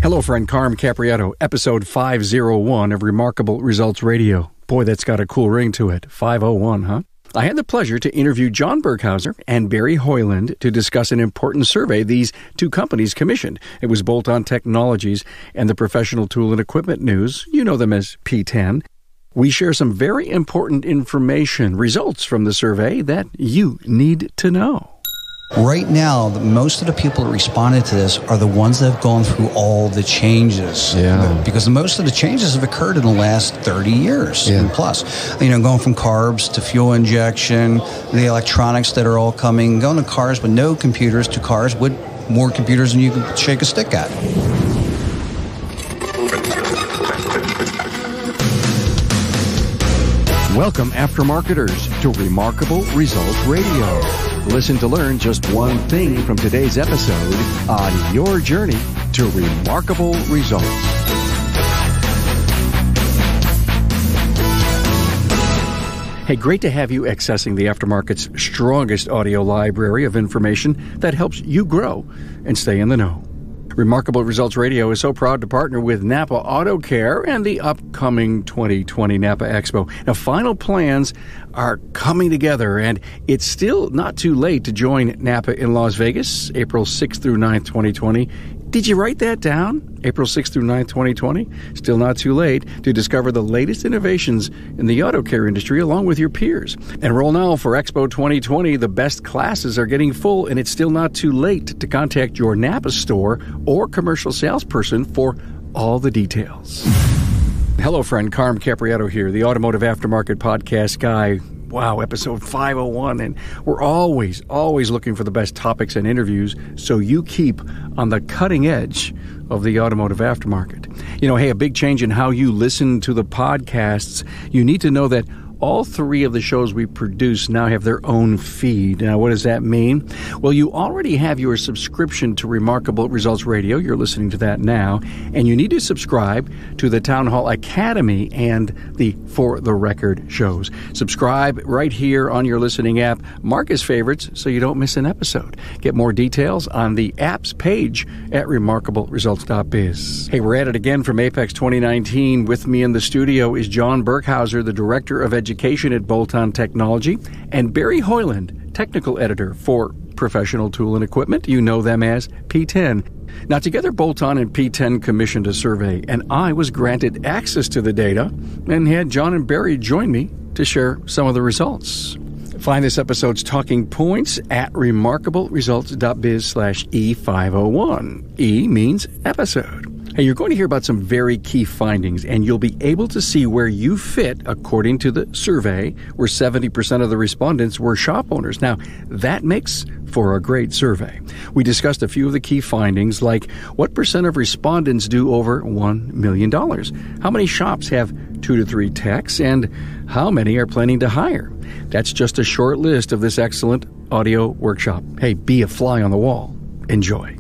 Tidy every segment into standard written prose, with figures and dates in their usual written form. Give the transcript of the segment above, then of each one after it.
Hello, friend. Carm Capriotto, episode 501 of Remarkable Results Radio. Boy, that's got a cool ring to it. 501, huh? I had the pleasure to interview John Burkhauser and Barry Hoyland to discuss an important survey these two companies commissioned. It was Bolt-On Technologies and the Professional Tool and Equipment News. You know them as P10. We share some very important information, results from the survey that you need to know. Right now, most of the people that responded to this are the ones that have gone through all the changes. Yeah. Because most of the changes have occurred in the last 30 years and plus. Going from carbs to fuel injection, the electronics that are all coming, going to cars with no computers to cars with more computers than you can shake a stick at. Welcome, aftermarketers, to Remarkable Results Radio. Listen to learn just one thing from today's episode on your journey to remarkable results. Hey, great to have you accessing the aftermarket's strongest audio library of information that helps you grow and stay in the know. Remarkable Results Radio is so proud to partner with Napa Auto Care and the upcoming 2020 Napa Expo. Now, final plans are coming together, and it's still not too late to join Napa in Las Vegas, April 6th through 9th, 2020. Did you write that down? April 6th through 9th, 2020? Still not too late to discover the latest innovations in the auto care industry along with your peers. Enroll now for Expo 2020. The best classes are getting full, and it's still not too late to contact your Napa store or commercial salesperson for all the details. Hello, friend. Carm Capriotto here, the Automotive Aftermarket Podcast guy. Wow, episode 501, and we're always looking for the best topics and interviews so you keep on the cutting edge of the automotive aftermarket. Hey, a big change in how you listen to the podcasts. You need to know that all three of the shows we produce now have their own feed. Now, what does that mean? Well, you already have your subscription to Remarkable Results Radio. You're listening to that now. And you need to subscribe to the Town Hall Academy and the For the Record shows. Subscribe right here on your listening app. Mark as favorites so you don't miss an episode. Get more details on the apps page at remarkableresults.biz. Hey, we're at it again from Apex 2019. With me in the studio is John Burkhauser, the Director of Education at Bolt-On Technology, and Barry Hoyland, Technical Editor for Professional Tool and Equipment. You know them as P10. Now, together, Bolt-On and P10 commissioned a survey, and I was granted access to the data and had John and Barry join me to share some of the results. Find this episode's talking points at remarkableresults.biz/E501. E means episode. Hey, you're going to hear about some very key findings, and you'll be able to see where you fit according to the survey, where 70% of the respondents were shop owners. Now, that makes for a great survey. We discussed a few of the key findings, like what percent of respondents do over $1 million? How many shops have 2 to 3 techs? And how many are planning to hire? That's just a short list of this excellent audio workshop. Hey, be a fly on the wall. Enjoy.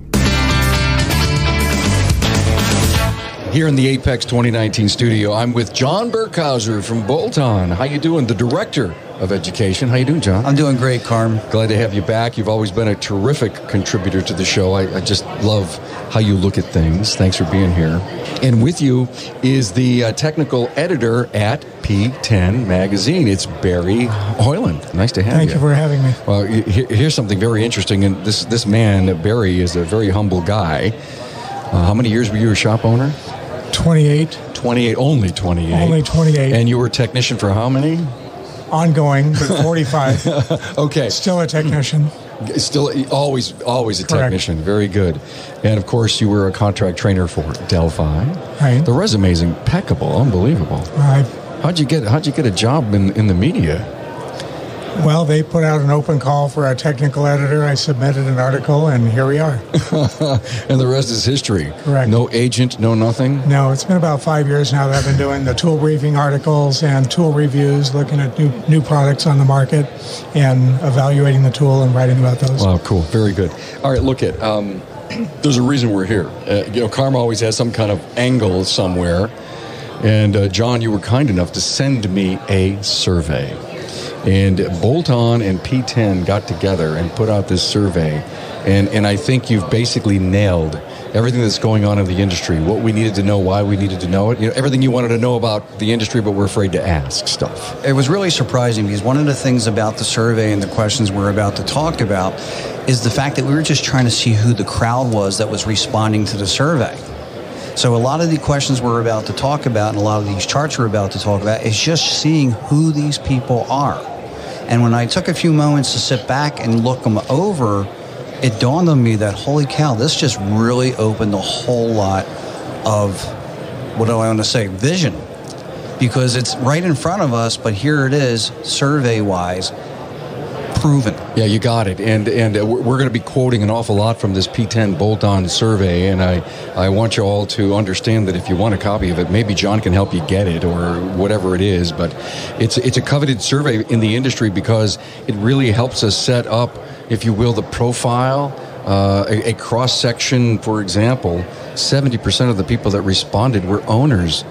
Here in the Apex 2019 studio, I'm with John Burkhauser from Bolt-On. How you doing? The Director of Education. How you doing, John? I'm doing great, Carm. Glad to have you back. You've always been a terrific contributor to the show. I just love how you look at things. Thanks for being here. And with you is the technical editor at P10 Magazine. It's Barry Hoyland. Nice to have you. Thank you for having me. Well, here's something very interesting. And this man, Barry, is a very humble guy. How many years were you a shop owner? 28. 28, only 28. Only 28. And you were a technician for how many? Ongoing, but 45. Okay. Still a technician. Still always a Correct. technician. Very good. And of course, you were a contract trainer for Delphi. Right. The resume is impeccable, unbelievable. Right. How'd you get a job in the media? Well, they put out an open call for a technical editor. I submitted an article, and here we are. And the rest is history. Correct. No agent, no nothing? No, it's been about 5 years now that I've been doing the tool briefing articles and tool reviews, looking at new products on the market and evaluating the tool and writing about those. Wow, cool. Very good. All right, look at, there's a reason we're here. Karma always has some kind of angle somewhere. And John, you were kind enough to send me a survey. And Bolt-On and P10 got together and put out this survey. And I think you've basically nailed everything that's going on in the industry, what we needed to know, why we needed to know it, everything you wanted to know about the industry, but we're afraid to ask stuff. It was really surprising because one of the things about the survey and the questions we're about to talk about is the fact that we were just trying to see who the crowd was that was responding to the survey. So a lot of the questions we're about to talk about and a lot of these charts we're about to talk about is just seeing who these people are. And when I took a few moments to sit back and look them over, it dawned on me that, holy cow, this just really opened a whole lot of, what do I want to say, vision. Because it's right in front of us, but here it is, survey-wise, proven. Yeah, you got it. And we're going to be quoting an awful lot from this P10 bolt-on survey, and I want you all to understand that if you want a copy of it, maybe John can help you get it or whatever it is, but it's a coveted survey in the industry because it really helps us set up, if you will, the profile, a cross-section. For example, 70% of the people that responded were owners.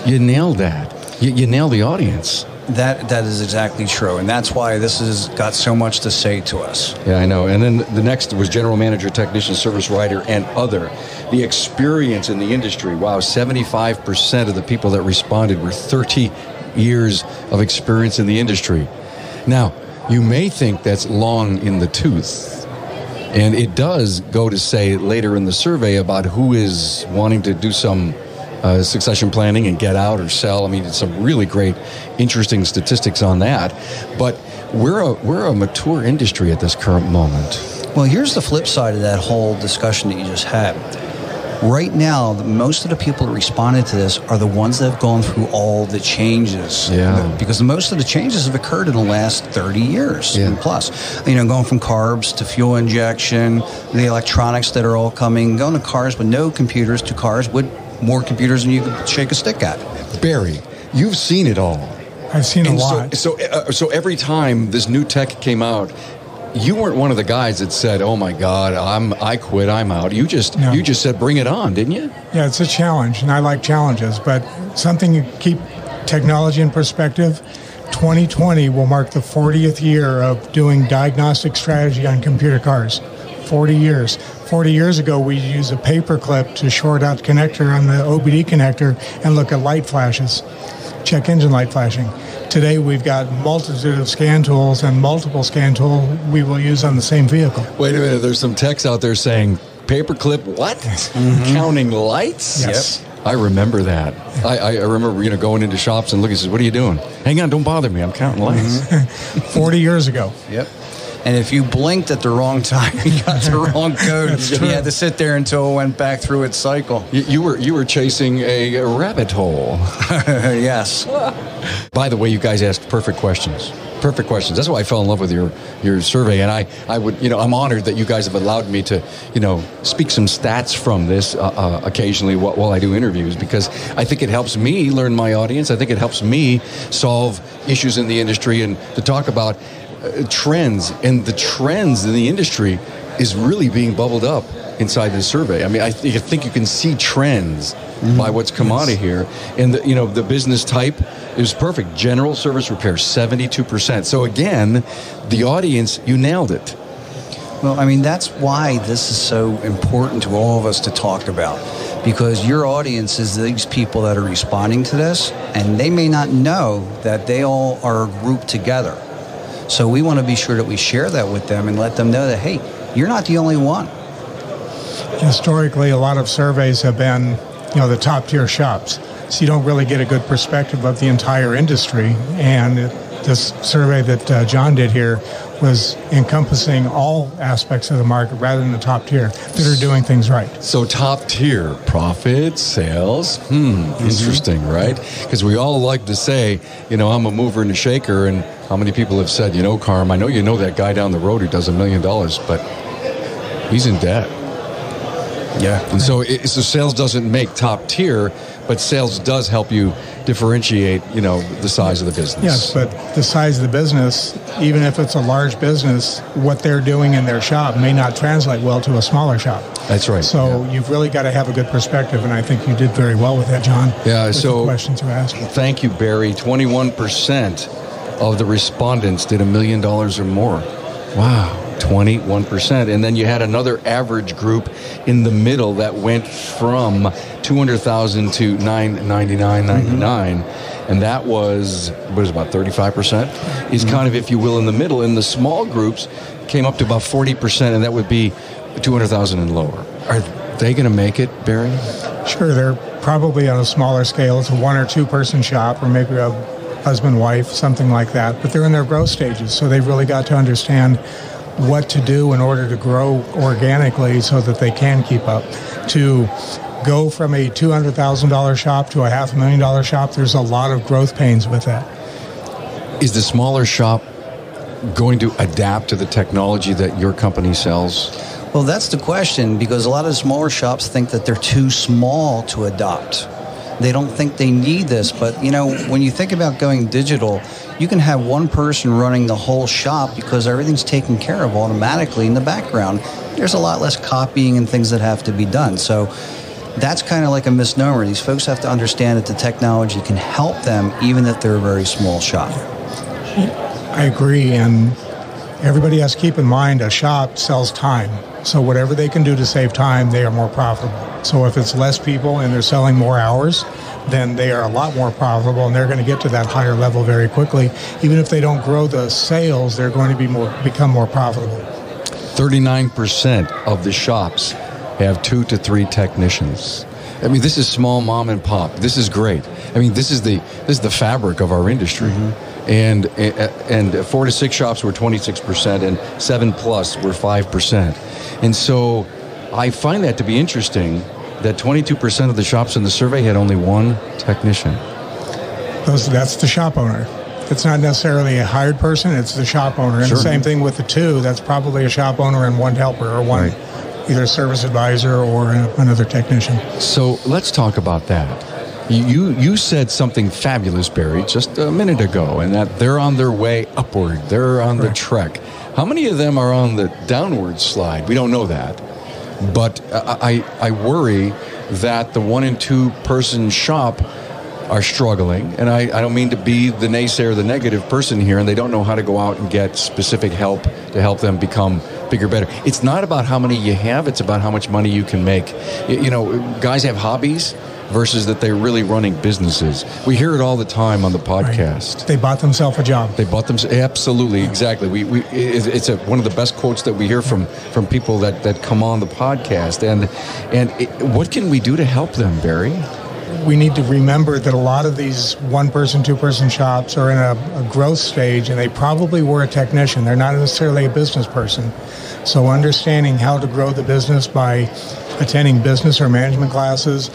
You nailed that. You nailed the audience. That is exactly true, and that's why this has got so much to say to us. Yeah, I know. And then the next was general manager, technician, service writer, and other. The experience in the industry. Wow, 75% of the people that responded were 30 years of experience in the industry. Now, you may think that's long in the tooth, and it does go to say later in the survey about who is wanting to do some succession planning and get out or sell. I mean, it's some really great, interesting statistics on that. But we're a mature industry at this current moment. Well, here's the flip side of that whole discussion that you just had. Right now, most of the people that responded to this are the ones that have gone through all the changes. Yeah. Because most of the changes have occurred in the last 30 years and plus. Going from carbs to fuel injection, the electronics that are all coming, going to cars with no computers to cars with more computers than you can shake a stick at. Barry, you've seen it all. I've seen a lot. So every time this new tech came out, you weren't one of the guys that said, "Oh my God, I quit, I'm out." You just said, "Bring it on," didn't you? Yeah, it's a challenge, and I like challenges. But something you keep technology in perspective. 2020 will mark the 40th year of doing diagnostic strategy on computer cars. 40 years. 40 years ago, we used a paper clip to short out the connector on the OBD connector and look at light flashes, check engine light flashing. Today, we've got multitude of scan tools and multiple scan tools we will use on the same vehicle. Wait a minute, there's some techs out there saying, paperclip what? Mm-hmm. Counting lights? Yes. Yep. I remember that. I remember going into shops and looking and says, "What are you doing?" "Hang on, don't bother me, I'm counting lights." Mm-hmm. 40 years ago. Yep. And if you blinked at the wrong time, you got the wrong code. You had to sit there until it went back through its cycle. You were chasing a rabbit hole. Yes. By the way, you guys asked perfect questions. Perfect questions. That's why I fell in love with your survey, and I would, I'm honored that you guys have allowed me to, speak some stats from this occasionally while I do interviews, because I think it helps me learn my audience. I think it helps me solve issues in the industry and to talk about trends, and the trends in the industry is really being bubbled up inside this survey. I mean, I think you can see trends by what's come out of here. And the business type is perfect. General service repair, 72%. So again, the audience, you nailed it. Well, I mean, that's why this is so important to all of us to talk about, because your audience is these people that are responding to this, and they may not know that they all are grouped together. So we want to be sure that we share that with them and let them know that, hey, you're not the only one. Historically, a lot of surveys have been, the top tier shops. So you don't really get a good perspective of the entire industry. And this survey that John did here was encompassing all aspects of the market rather than the top tier that are doing things right. So top tier, profit, sales, interesting, right? Because we all like to say, I'm a mover and a shaker, and how many people have said, Carm, I know you know that guy down the road who does $1 million, but he's in debt. Yeah. And so sales doesn't make top tier, but sales does help you differentiate, the size of the business. Yes, but the size of the business, even if it's a large business, what they're doing in their shop may not translate well to a smaller shop. That's right. So you've really got to have a good perspective, and I think you did very well with that, John. Yeah, with so the questions you asked. Thank you, Barry. 21% of the respondents did $1 million or more. Wow. 21%. And then you had another average group in the middle that went from $200,000 to $999.99. And that was, about 35%? Is kind of, if you will, in the middle. And the small groups came up to about 40%, and that would be $200,000 and lower. Are they going to make it, Barry? Sure, they're probably on a smaller scale. It's a 1 or 2 person shop, or maybe a husband, wife, something like that. But they're in their growth stages, so they've really got to understand what to do in order to grow organically so that they can keep up. To go from a $200,000 shop to a $500,000 shop, there's a lot of growth pains with that. Is the smaller shop going to adapt to the technology that your company sells? Well, that's the question, because a lot of smaller shops think that they're too small to adopt. They don't think they need this, but when you think about going digital, you can have one person running the whole shop because everything's taken care of automatically in the background. There's a lot less copying and things that have to be done. So that's kind of like a misnomer. These folks have to understand that the technology can help them even if they're a very small shop. I agree, and everybody has to keep in mind a shop sells time. So whatever they can do to save time, they are more profitable. So if it's less people and they're selling more hours, then they are a lot more profitable, and they're going to get to that higher level very quickly. Even if they don't grow the sales, they're going to become more profitable. 39% of the shops have 2 to 3 technicians. I mean, this is small mom and pop. This is great. I mean, this is the fabric of our industry. And 4 to 6 shops were 26%, and 7+ were 5%. And so I find that to be interesting, that 22% of the shops in the survey had only 1 technician. That's the shop owner. It's not necessarily a hired person, it's the shop owner. And Sure. the same thing with the 2, that's probably a shop owner and 1 helper, or 1 either service advisor or another technician. So let's talk about that. You said something fabulous, Barry, just a minute ago, and that they're on their way upward. They're on the trek. How many of them are on the downward slide? We don't know that. But I worry that the 1 and 2 person shop are struggling. And I don't mean to be the naysayer, the negative person here, and they don't know how to go out and get specific help to help them become bigger, better. It's not about how many you have, it's about how much money you can make. Guys have hobbies versus that they're really running businesses. We hear it all the time on the podcast. Right. They bought themselves a job. They bought them, absolutely, exactly. It's one of the best quotes that we hear from people that come on the podcast. And what can we do to help them, Barry? We need to remember that a lot of these 1 person, 2 person shops are in a growth stage, and they probably were a technician. They're not necessarily a business person. So understanding how to grow the business by attending business or management classes,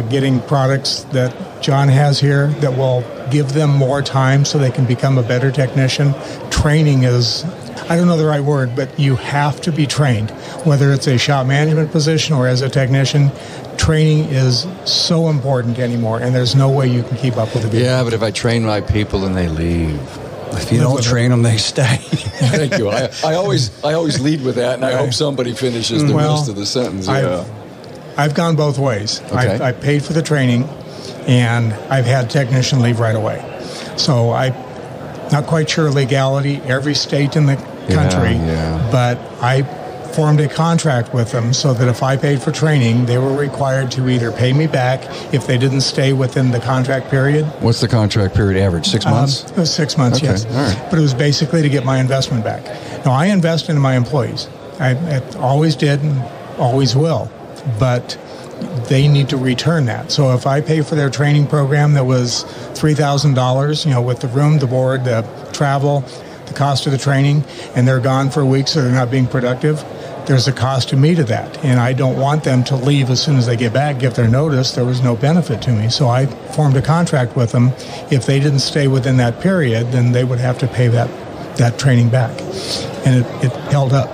getting products that John has here that will give them more time so they can become a better technician. Training is, I don't know the right word, but you have to be trained. Whether it's a shop management position or as a technician, training is so important anymore, and there's no way you can keep up with it. Yeah, but if I train my people and they leave, if you don't train them, they stay. Thank you. I always lead with that, and I hope somebody finishes the rest of the sentence. Yeah. I've gone both ways. Okay. I paid for the training, and I've had technician leave right away. So I'm not quite sure legality, every state in the country, but I formed a contract with them so that if I paid for training, they were required to either pay me back if they didn't stay within the contract period. What's the contract period average? 6 months? It was 6 months, okay. Yes. All right. But it was basically to get my investment back. Now, I invest in my employees. I always did and always will. But they need to return that. So if I pay for their training program that was $3,000, with the room, the board, the travel, the cost of the training, and they're gone for a week so they're not being productive, there's a cost to me to that. And I don't want them to leave as soon as they get back, give their notice. There was no benefit to me. So I formed a contract with them. If they didn't stay within that period, then they would have to pay that training back. And it held up.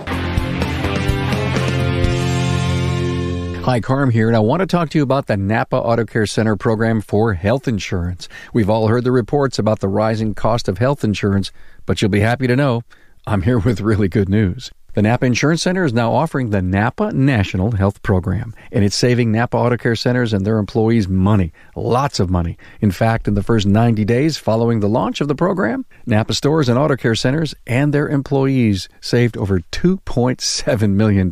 Hi, Carm here, and I want to talk to you about the Napa Auto Care Center program for health insurance. We've all heard the reports about the rising cost of health insurance, but you'll be happy to know I'm here with really good news. The Napa Insurance Center is now offering the Napa National Health Program, and it's saving Napa Auto Care Centers and their employees money, lots of money. In fact, in the first 90 days following the launch of the program, Napa stores and auto care centers and their employees saved over $2.7 million.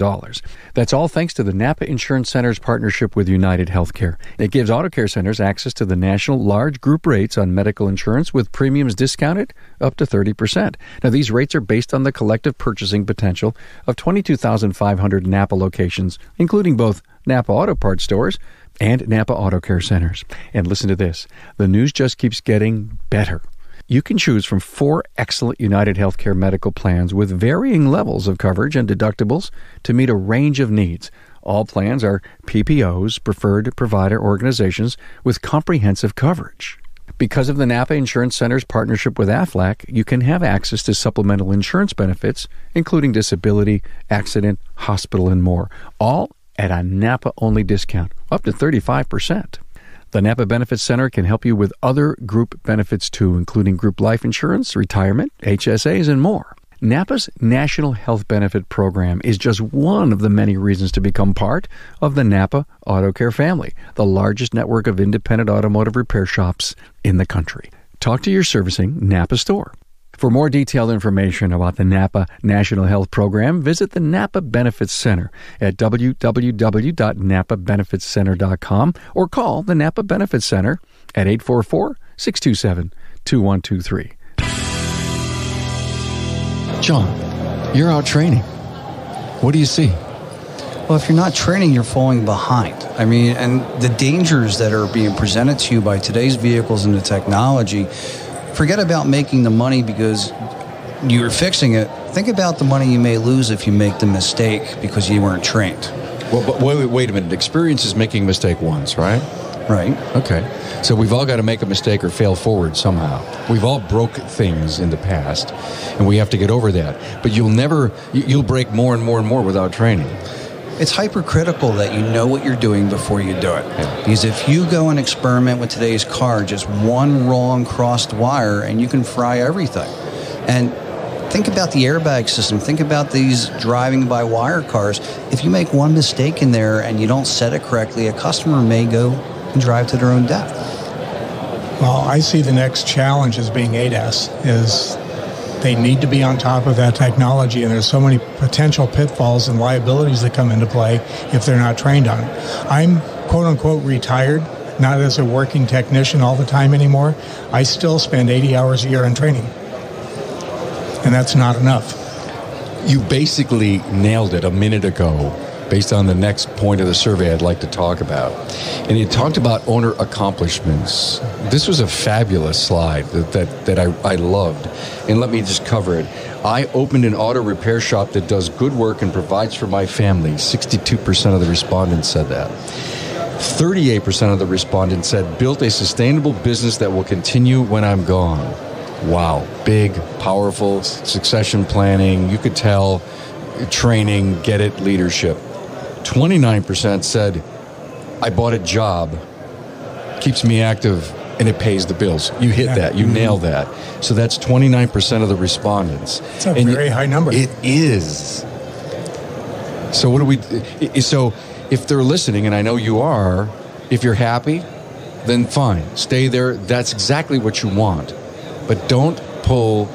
That's all thanks to the Napa Insurance Center's partnership with United Healthcare. It gives auto care centers access to the national large group rates on medical insurance with premiums discounted up to 30%. Now, these rates are based on the collective purchasing potential of 22,500 Napa locations, including both Napa Auto Parts stores and Napa Auto Care Centers. And listen to this. The news just keeps getting better. You can choose from 4 excellent United Healthcare medical plans with varying levels of coverage and deductibles to meet a range of needs. All plans are PPOs, preferred provider organizations, with comprehensive coverage. Because of the Napa Insurance Center's partnership with Aflac, you can have access to supplemental insurance benefits, including disability, accident, hospital, and more, all at a Napa-only discount, up to 35%. The Napa Benefits Center can help you with other group benefits too, including group life insurance, retirement, HSAs, and more. Napa's National Health Benefit Program is just one of the many reasons to become part of the Napa Auto Care family, the largest network of independent automotive repair shops in the country. Talk to your servicing Napa store. For more detailed information about the Napa National Health Program, visit the Napa Benefits Center at www.napabenefitscenter.com or call the Napa Benefits Center at 844-627-2123. John, you're out training. What do you see? Well, if you're not training, you're falling behind. I mean, and the dangers that are being presented to you by today's vehicles and the technology, forget about making the money because you're fixing it. Think about the money you may lose if you make the mistake because you weren't trained. Well, but wait a minute. Experience is making a mistake once, right? Right. Okay. So we've all got to make a mistake or fail forward somehow. We've all broke things in the past, and we have to get over that. But you'll break more and more and more without training. It's hypercritical that you know what you're doing before you do it. Yeah. Because if you go and experiment with today's car, just one wrong crossed wire, and you can fry everything. And think about the airbag system. Think about these driving-by-wire cars. If you make one mistake in there and you don't set it correctly, a customer may go and drive to their own death. Well, I see the next challenge as being ADAS, is they need to be on top of that technology, and there's so many potential pitfalls and liabilities that come into play if they're not trained on it. I'm quote-unquote retired, not as a working technician all the time anymore. I still spend 80 hours a year in training, and that's not enough. You basically nailed it a minute ago based on the next point of the survey I'd like to talk about. And you talked about owner accomplishments. This was a fabulous slide that I loved. And let me just cover it. I opened an auto repair shop that does good work and provides for my family. 62% of the respondents said that. 38% of the respondents said built a sustainable business that will continue when I'm gone. Wow. Big, powerful, succession planning. You could tell, training, get it, leadership. 29% said, I bought a job, keeps me active, and it pays the bills. You hit that. You nailed that. So that's 29% of the respondents. It's a very high number. It is. So what do we... So if they're listening, and I know you are, if you're happy, then fine. Stay there. That's exactly what you want. But don't pull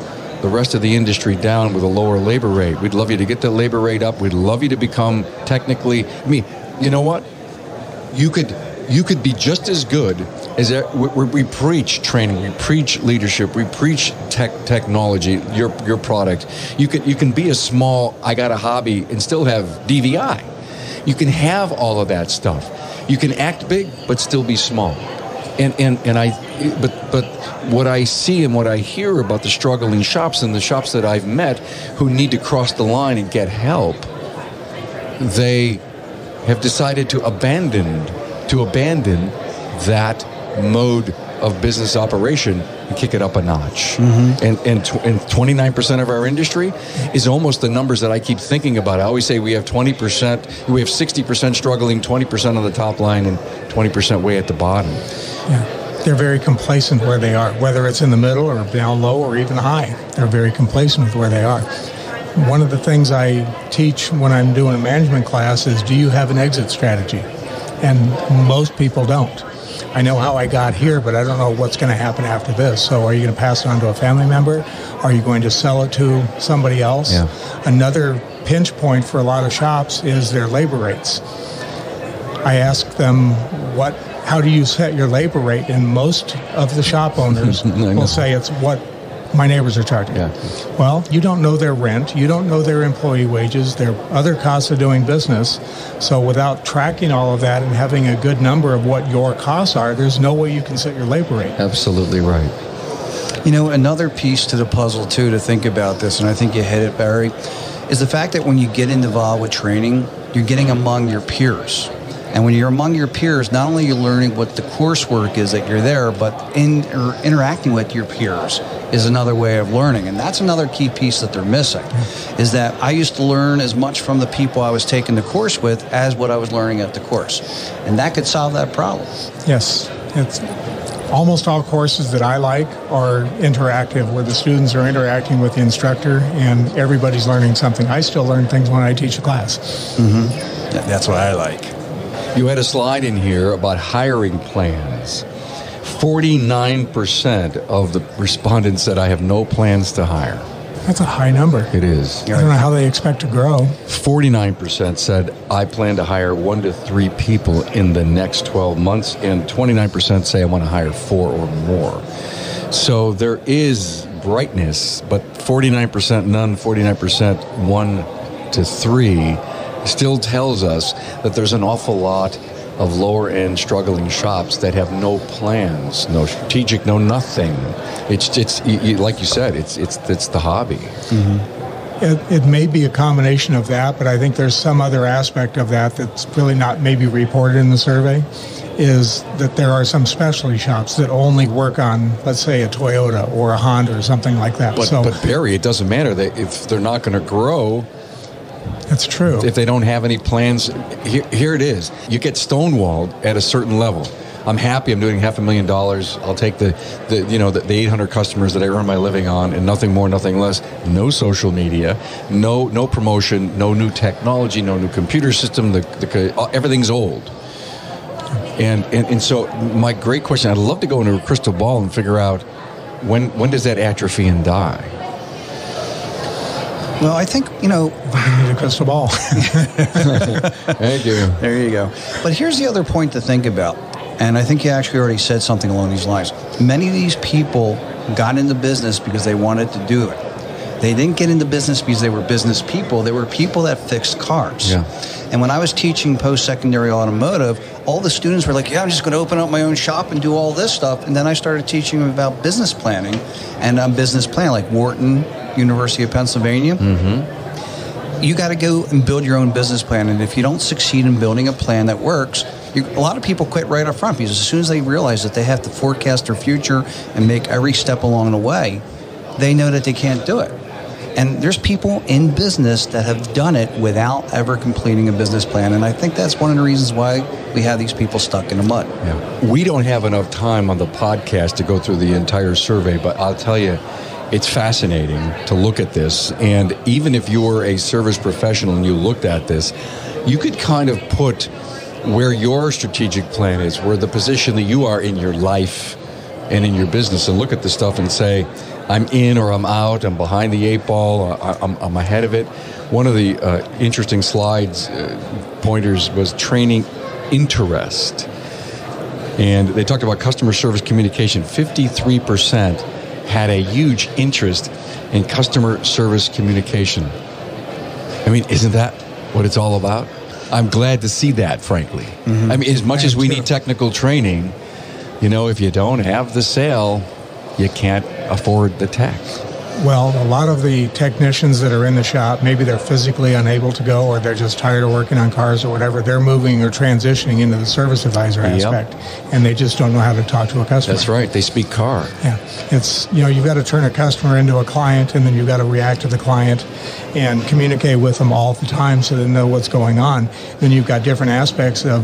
the rest of the industry down with a lower labor rate. We'd love you to get the labor rate up. We'd love you to become technically... I mean, you know what? You could be just as good as... We preach training. We preach leadership. We preach technology, your product. You can be a small, I got a hobby, and still have DVI. You can have all of that stuff. You can act big, but still be small. But what I see and what I hear about the struggling shops and the shops that I've met who need to cross the line and get help, they have decided to abandon that mode of business operation and kick it up a notch. Mm-hmm. And 29% of our industry is almost the numbers that I keep thinking about. I always say we have 20%, we have 60% struggling, 20% on the top line, and 20% way at the bottom. Yeah. They're very complacent where they are, whether it's in the middle or down low or even high. They're very complacent with where they are. One of the things I teach when I'm doing a management class is, do you have an exit strategy? And most people don't. I know how I got here, but I don't know what's going to happen after this. So are you going to pass it on to a family member? Are you going to sell it to somebody else? Yeah. Another pinch point for a lot of shops is their labor rates. I ask them, how do you set your labor rate? And most of the shop owners will say it's what my neighbors are charging. Yeah. Well, you don't know their rent. You don't know their employee wages, their other costs of doing business. So without tracking all of that and having a good number of what your costs are, there's no way you can set your labor rate. Absolutely right. Another piece to the puzzle, too, to think about this, and I think you hit it, Barry, is the fact that when you get involved with training, you're getting among your peers. And when you're among your peers, not only are you learning what the coursework is that you're there, but interacting with your peers is another way of learning. And that's another key piece that they're missing, is that I used to learn as much from the people I was taking the course with as what I was learning at the course. And that could solve that problem. Yes. It's almost all courses that I like are interactive, where the students are interacting with the instructor and everybody's learning something. I still learn things when I teach a class. Mm-hmm. That's what I like. You had a slide in here about hiring plans. 49% of the respondents said, I have no plans to hire. That's a high number. It is. I don't know how they expect to grow. 49% said, I plan to hire 1 to 3 people in the next 12 months, and 29% say I want to hire 4 or more. So there is brightness, but 49% none, 49% 1 to 3 still tells us that there's an awful lot of lower-end struggling shops that have no plans, no strategic, no nothing. It's like you said, it's the hobby. Mm-hmm. It may be a combination of that, but I think there's some other aspect of that that's really not maybe reported in the survey, is that there are some specialty shops that only work on, let's say, a Toyota or a Honda or something like that. But Barry, it doesn't matter. If they're not going to grow... That's true. If they don't have any plans, here it is. You get stonewalled at a certain level. I'm happy. I'm doing $500,000. I'll take the 800 customers that I earn my living on, and nothing more, nothing less. No social media, no promotion, no new technology, no new computer system. Everything's old. And so my great question, I'd love to go into a crystal ball and figure out when does that atrophy and die? Well, I think, we need a crystal ball. Thank you. There you go. But here's the other point to think about, and I think you actually already said something along these lines. Many of these people got into business because they wanted to do it. They didn't get into business because they were business people. They were people that fixed cars. Yeah. And when I was teaching post-secondary automotive, all the students were like, I'm just going to open up my own shop and do all this stuff. And then I started teaching them about business planning and business plan, like Wharton, University of Pennsylvania. Mm-hmm. You got to go and build your own business plan. And if you don't succeed in building a plan that works, a lot of people quit right up front because as soon as they realize that they have to forecast their future and make every step along the way, they know that they can't do it. And there's people in business that have done it without ever completing a business plan. And I think that's one of the reasons why we have these people stuck in the mud. Yeah. We don't have enough time on the podcast to go through the entire survey, but I'll tell you, it's fascinating to look at this. And even if you were a service professional and you looked at this, you could kind of put where your strategic plan is, where the position that you are in your life and in your business, and look at the stuff and say, I'm in or I'm out, I'm behind the 8 ball, I'm ahead of it. One of the interesting slides, pointers, was training interest. And they talked about customer service communication. 53% had a huge interest in customer service communication. I mean, isn't that what it's all about? I'm glad to see that, frankly. Mm-hmm. I mean, as much as we need technical training, if you don't have the sale, you can't afford the tech. Well, a lot of the technicians that are in the shop, maybe they're physically unable to go or they're just tired of working on cars or whatever, they're moving or transitioning into the service advisor aspect, and they just don't know how to talk to a customer. That's right. They speak car. Yeah. It's, you've got to turn a customer into a client, and then you've got to react to the client and communicate with them all the time so they know what's going on. Then you've got different aspects of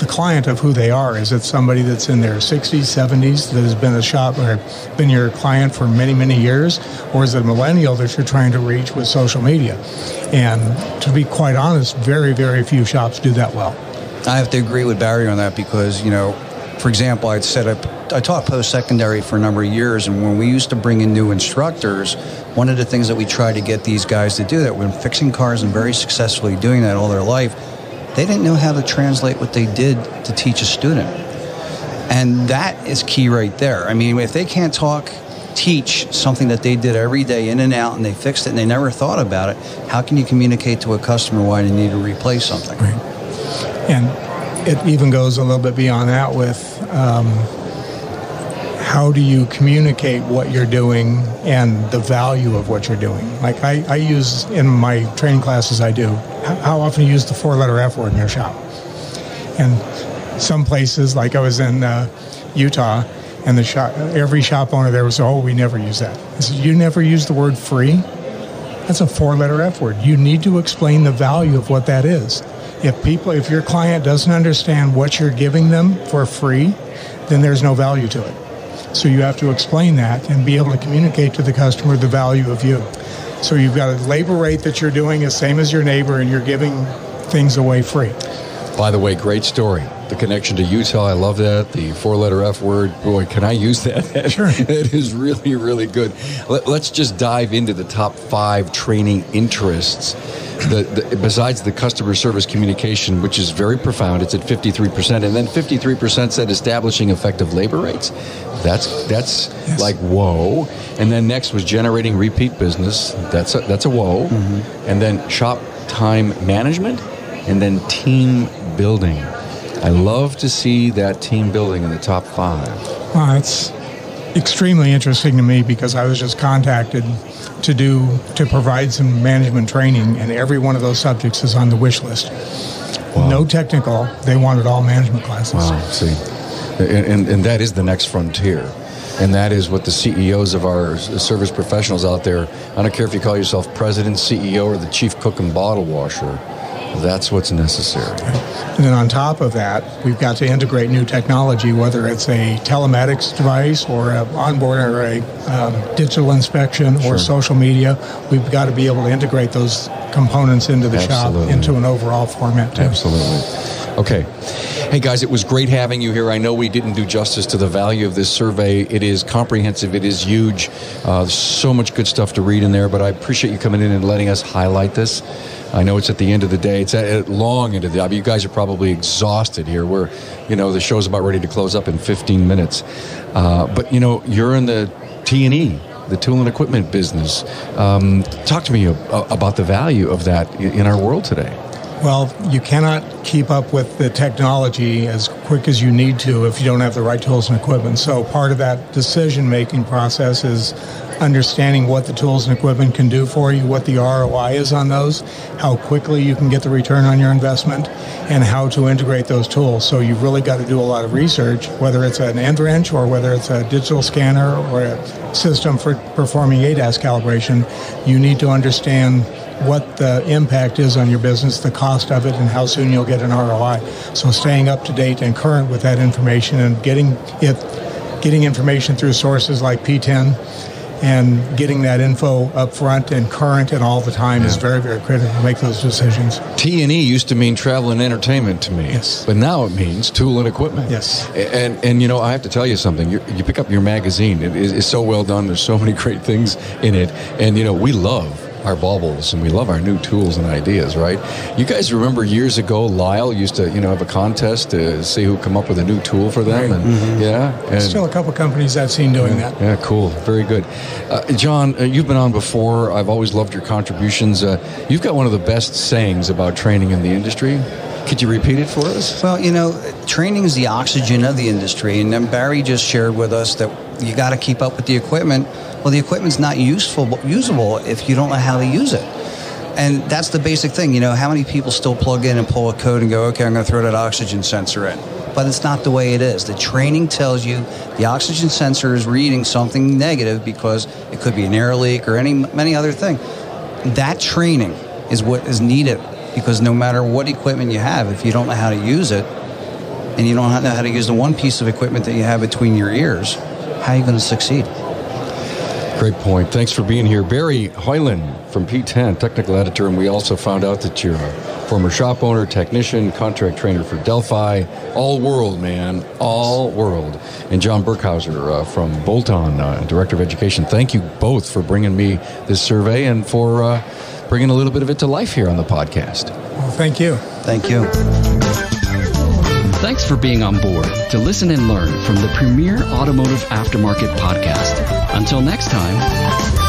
the client, of who they are. Is it somebody that's in their 60s, 70s that has been a shop or been your client for many, many years? or is it a millennial that you're trying to reach with social media? And to be quite honest, very, very few shops do that well. I have to agree with Barry on that because, for example, I taught post-secondary for a number of years, and when we used to bring in new instructors, one of the things that we tried to get these guys to do that were fixing cars and very successfully doing that all their life, they didn't know how to translate what they did to teach a student. And that is key right there. I mean, if they can't teach something that they did every day in and out, and they fixed it and they never thought about it, how can you communicate to a customer why they need to replace something? Right. And it even goes a little bit beyond that with how do you communicate what you're doing and the value of what you're doing. Like I use in my training classes I do, how often you use the 4-letter F word in your shop. And some places, like I was in Utah, and every shop owner there was, we never use that. I said, you never use the word free? That's a 4-letter F word. You need to explain the value of what that is. If your client doesn't understand what you're giving them for free, then there's no value to it. So you have to explain that and be able to communicate to the customer the value of you. So you've got a labor rate that you're doing the same as your neighbor, and you're giving things away free. By the way, great story. The connection to Utah, I love that. The 4-letter F word, boy, can I use that? Sure. It is really, really good. Let's just dive into the top 5 training interests. Besides the customer service communication, which is very profound, it's at 53%, and then 53% said establishing effective labor rates. That's yes. Like whoa. And then next was generating repeat business. That's a whoa. Mm-hmm. And then shop time management, and then team building. I love to see that team building in the top 5. Well, it's extremely interesting to me because I was just contacted to provide some management training, and every one of those subjects is on the wish list. Wow. No technical. They wanted all management classes. Wow, see. And that is the next frontier. And that is what the CEOs of our service professionals out there, I don't care if you call yourself president, CEO, or the chief cook and bottle washer, that's what's necessary. And then on top of that, we've got to integrate new technology, whether it's a telematics device or an onboard or a digital inspection or social media. We've got to be able to integrate those components into the shop, into an overall format too. Absolutely. Okay. Hey guys, it was great having you here. I know we didn't do justice to the value of this survey. It is comprehensive. It is huge. There's so much good stuff to read in there, but I appreciate you coming in and letting us highlight this. I know it's at the end of the day. It's at long into the day. You guys are probably exhausted here. The show's about ready to close up in 15 minutes. But you're in the T&E, the tool and equipment business. Talk to me about the value of that in our world today. Well, you cannot keep up with the technology as quick as you need to if you don't have the right tools and equipment. So part of that decision-making process is understanding what the tools and equipment can do for you, what the ROI is on those, how quickly you can get the return on your investment, and how to integrate those tools. So you've really got to do a lot of research, whether it's an end wrench or whether it's a digital scanner or a system for performing ADAS calibration. You need to understand what the impact is on your business, the cost of it, and how soon you'll get an ROI. So staying up to date and current with that information and getting information through sources like P10 and getting that info up front and current and all the time is very, very critical to make those decisions. T&E used to mean travel and entertainment to me. Yes. But now it means tool and equipment. Yes. And I have to tell you something. You pick up your magazine. It is so well done. There's so many great things in it. And, we love our baubles and we love our new tools and ideas, right? You guys remember years ago, Lyle used to, have a contest to see who come up with a new tool for them. Right. And and still a couple companies I've seen doing that. Yeah, cool. Very good. John, you've been on before. I've always loved your contributions. You've got one of the best sayings about training in the industry. Could you repeat it for us? Well, training is the oxygen of the industry. And then Barry just shared with us that you got to keep up with the equipment. Well, the equipment's not usable if you don't know how to use it. And that's the basic thing. How many people still plug in and pull a code and go, okay, I'm going to throw that oxygen sensor in. But it's not the way it is. The training tells you the oxygen sensor is reading something negative because it could be an air leak or many other thing. That training is what is needed, because no matter what equipment you have, if you don't know how to use it and you don't know how to use the one piece of equipment that you have between your ears, how are you going to succeed? Great point. Thanks for being here. Barry Hoyland from P10, technical editor, and we also found out that you're a former shop owner, technician, contract trainer for Delphi. All world, man. All world. And John Burkhauser from Bolt-On, Director of Education. Thank you both for bringing me this survey and for bringing a little bit of it to life here on the podcast. Well, thank you. Thank you. Thanks for being on board to listen and learn from the premier automotive aftermarket podcast. Until next time.